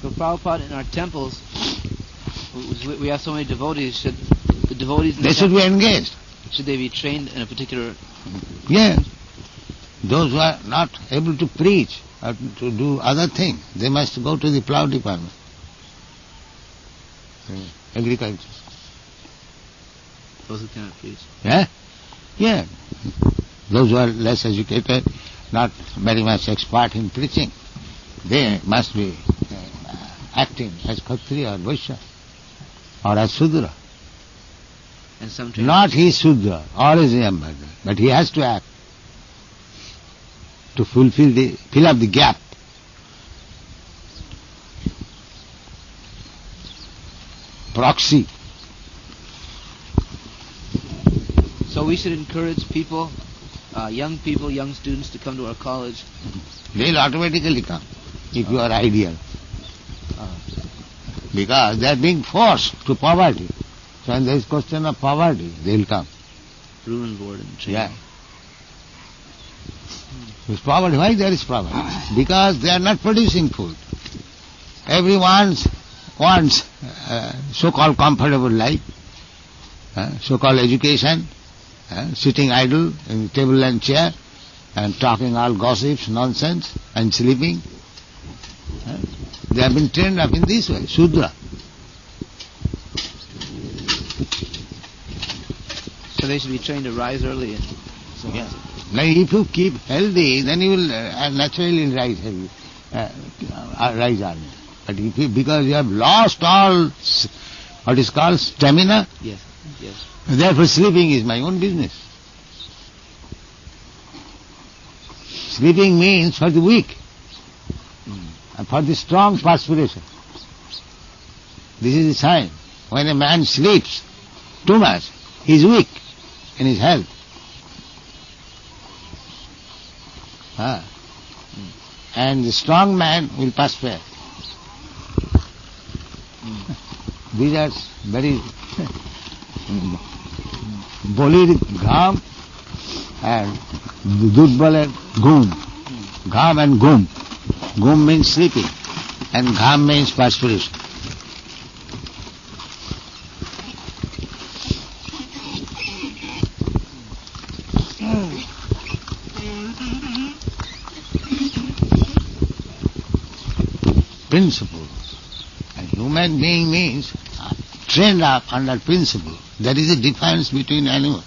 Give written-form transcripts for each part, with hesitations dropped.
So Prabhupada, in our temples, we have so many devotees. Should the devotees... They should be engaged. Should they be trained in a particular... Yes. Those who are not able to preach or to do other things, they must go to the plough department. Agriculture. Those who cannot preach. Yeah? Yeah. Those who are less educated, not very much expert in preaching, they must be acting as Kshatriya or Vaishya or as Sudra. And some not he is Sudra or is Yambhadra, but he has to act to fill up the gap. Proxy. So we should encourage people, young students to come to our college. They'll automatically come if you are ideal. Because they are being forced to poverty. So when there is question of poverty, they will come. Room and board and training. Yeah. There's poverty. Why there is poverty? Because they are not producing food. Everyone wants so-called comfortable life, so-called education, sitting idle in the table and chair, and talking all gossips, nonsense, and sleeping. They have been trained up in this way, Shudra. So they should be trained to rise early. And so yeah. Now if you keep healthy, then you will naturally rise healthy, rise early. But if you, because you have lost all what is called stamina, yes. Therefore sleeping is my own business. Sleeping means for the weak and for the strong perspiration. This is the sign. When a man sleeps too much, he is weak in his health. And the strong man will perspire. These are very bolir gham and dudbal gum. Gham and gum. Gum means sleeping and gham means perspiration. Principle. A human being means trained up under principle. There is a difference between animals.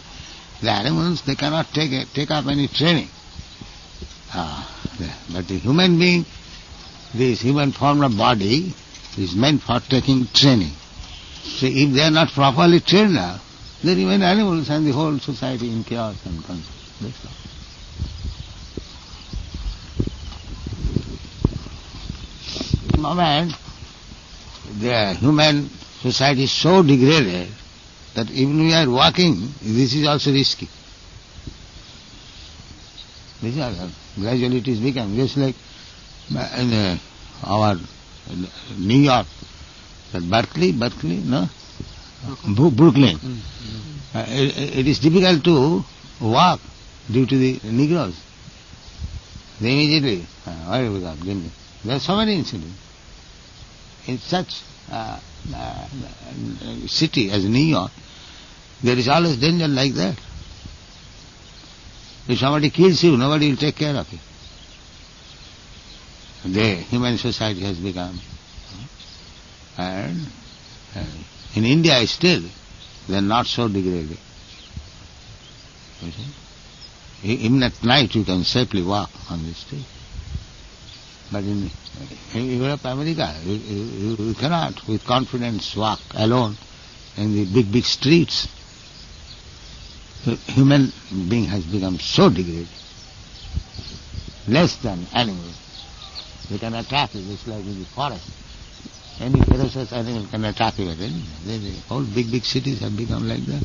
The animals, they cannot take up any training. But the human being, this human form of body is meant for taking training. So if they are not properly trained up, they remain animals and the whole society in chaos and conflict. That's all. The moment the human society is so degraded that even we are walking, this is also risky. This is also, gradually it is becoming just like in our New York, that Berkeley, no? Brooklyn. It is difficult to walk due to the Negroes. They immediately, where have we got? There are so many incidents. In such city as New York, there is always danger like that. If somebody kills you, nobody will take care of you. The human society has become. And in India still, they are not so degraded. You see? Even at night you can safely walk on the street. But in Europe, America, you cannot with confidence walk alone in the big streets. The human being has become so degraded, less than animals. They can attack you just like in the forest. Any ferocious animal can attack you at any time. The whole big cities have become like that.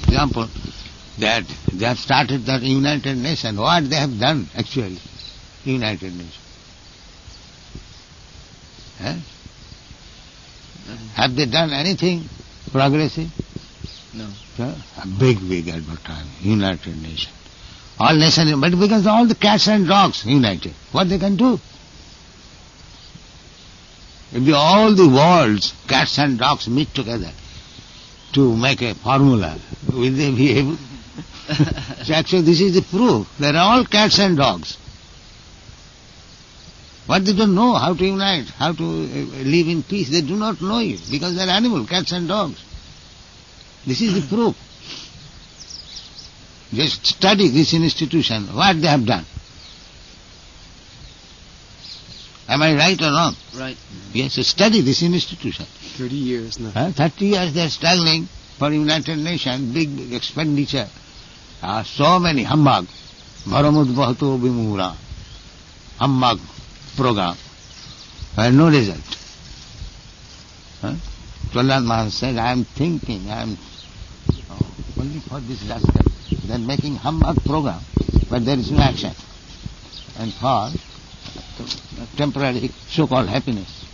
Example, that they have started that United Nations. What they have done actually, United Nations? Have they done anything progressive? No. A big advertisement, United Nations. All nations, but because all the cats and dogs united, what they can do? If all the world's cats and dogs meet together to make a formula, will they be able? So actually this is the proof. They are all cats and dogs. But they don't know how to unite, how to live in peace. They do not know it because they are animals, cats and dogs. This is the proof. Just study this institution, what they have done. Am I right or wrong? Right. Yes, so study this institution. 30 years now. 30 years they are struggling for United Nations, big expenditure. So many humbug, Bharamud Bahato Bimura, humbug program, and no result. Prahlad Maharaj said, I am thinking, I am only for this rascal. They are making humbug program, but there is no action. And for temporary so-called happiness,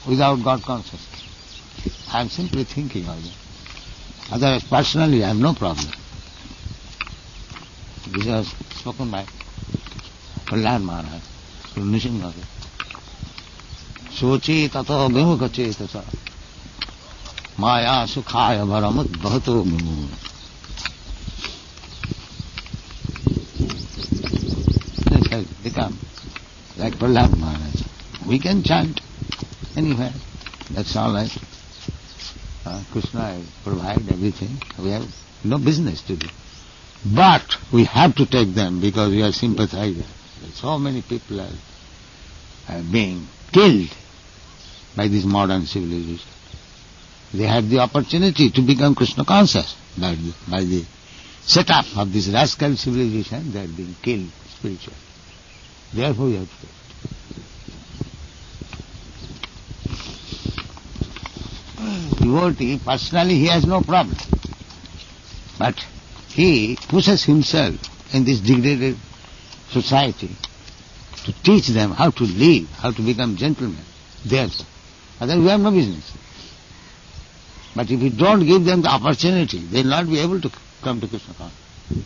without God consciousness. I am simply thinking of it. Otherwise, personally, I have no problem. This was spoken by Prahlad Maharaj to Nishinga. Sochi tato vimukha chetasa maya sukhaya bharamut bhato vimu. This has become like Prahlad Maharaj. We can chant anywhere. That's all right. Krishna will provide everything. We have no business to do. But we have to take them because we are sympathizers. So many people are being killed by this modern civilization. They had the opportunity to become Krishna conscious by the setup of this rascal civilization. They are being killed spiritually. Therefore we have to take it. Devotee, personally he has no problem. But he pushes himself in this degraded society to teach them how to live, how to become gentlemen. Therefore, otherwise we have no business. But if we don't give them the opportunity, they will not be able to come to Krishna consciousness.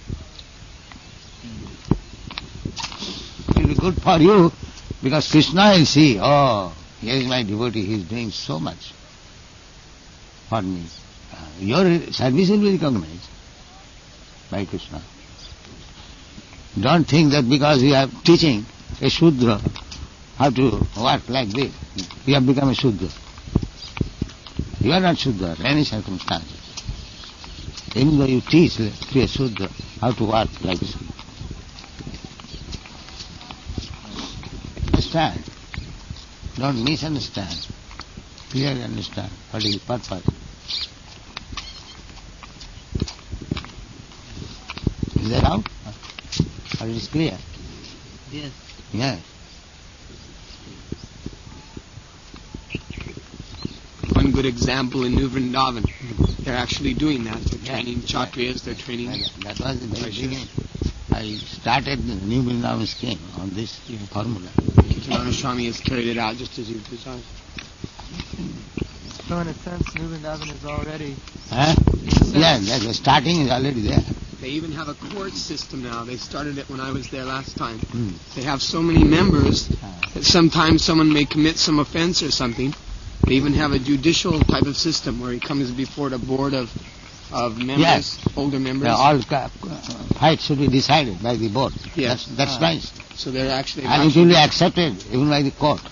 It will be good for you because Krishna will see, oh, here is my devotee, he is doing so much for me. Your service will be recognized by Krishna. Don't think that because you are teaching a Shudra how to work like this, you have become a Shudra. You are not Shudra in any circumstance. Even though you teach to a Shudra how to work like this. Understand? Don't misunderstand. Clearly understand what is the purpose. Is that out? Or it is clear? Yes. Yes. One good example in New Vrindavan. They're actually doing that. They're training Kshatriyas, they're training... That was the very beginning. I started the New Vrindavan scheme on this formula. Kirtanana Swami has carried it out just as you've designed. So in a sense, New Vrindavan is already... Yes, the starting is already there. They even have a court system now. They started it when I was there last time. They have so many members that sometimes someone may commit some offense or something. They even have a judicial type of system where he comes before the board of members, older members. All fights should be decided by the board. Yes. That's nice. So they're actually... And it will be accepted even by the court.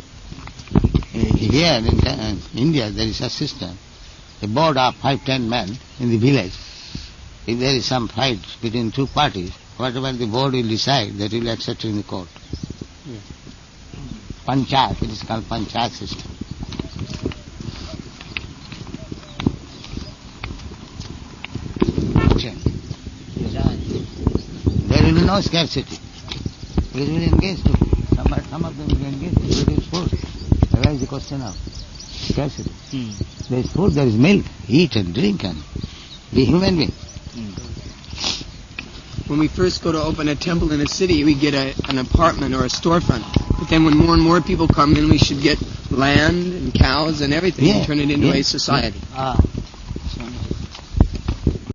Here in India there is a system. A board of 5-10 men in the village. If there is some fight between two parties, whatever the board will decide, that will be accepted in the court. Yeah. Panchayat, it is called Panchayat system. There will be no scarcity. We will engage to some of them will engage to produce food. Where is the question of scarcity? There is food, there is milk, eat and drink and be human being. When we first go to open a temple in a city, we get an apartment or a storefront. But then when more and more people come, then we should get land and cows and everything and turn it into a society.